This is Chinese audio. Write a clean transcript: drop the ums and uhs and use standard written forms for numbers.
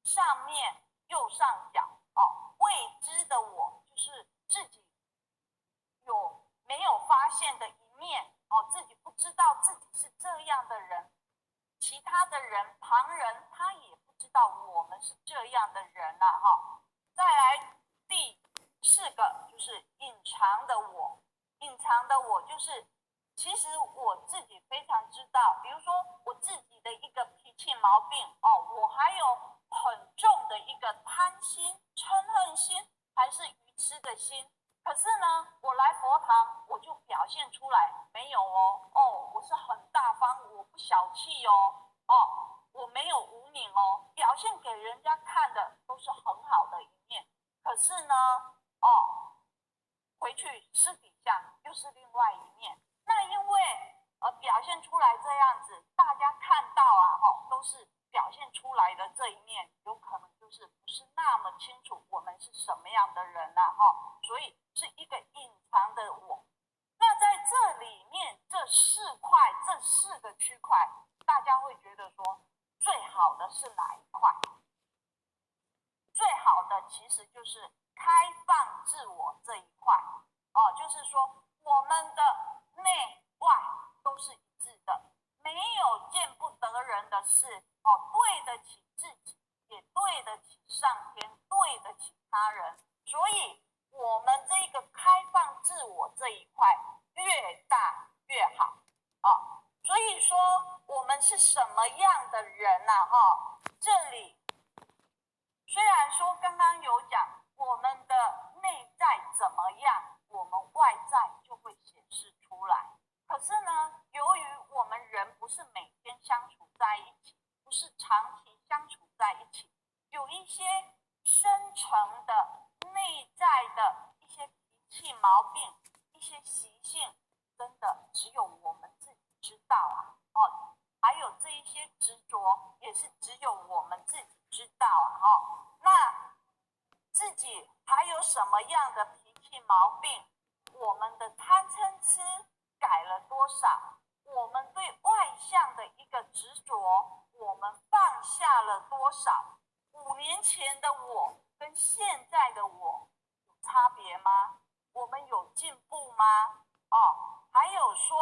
上面右上角未知的我，就是自己没有发现的一面自己不知道自己是这样的人，其他的人旁人他也不知道我们是这样的人再来第4个就是隐藏的我，隐藏的我就是其实我自己非常知道，比如说我自己的一个脾气毛病我还有很重的一个贪心、嗔恨心，还是愚痴的心。可是呢，我来佛堂，我就表现出来没有我是很大方，我不小气我没有无名表现给人家看的都是很好的一面。可是呢，回去私底下又是另外一面。那因为表现出来这样子，大家看到都是表现出来的这一面，有可能就是不是那么清楚我们是什么样的人所以是一个隐藏的我。那在这里面这4块，这4个区块，大家会觉得说最好的是哪一块？最好的其实就是开放自我这一块就是说我们的内外都是一致的，没有见不得人的事对得起自己，也对得起上天，对得起他人。所以我们这个开放自我这一块越大越好所以说我们是什么样的人这里虽然说刚刚有讲我们的内在怎么样，我们外在就会显示出来。可是呢，由于我们人不是每天相处在一起，不是长期相处在一起，有一些深层的内在的一些脾气毛病、一些习性，真的只有我们自己知道还有这一些执着，也是只有我们自己知道那自己还有什么样的脾气毛病？我们的贪嗔痴改了多少？我们对外向的一个执着，我们放下了多少？5年前的我跟现在的我有差别吗？我们有进步吗？还有说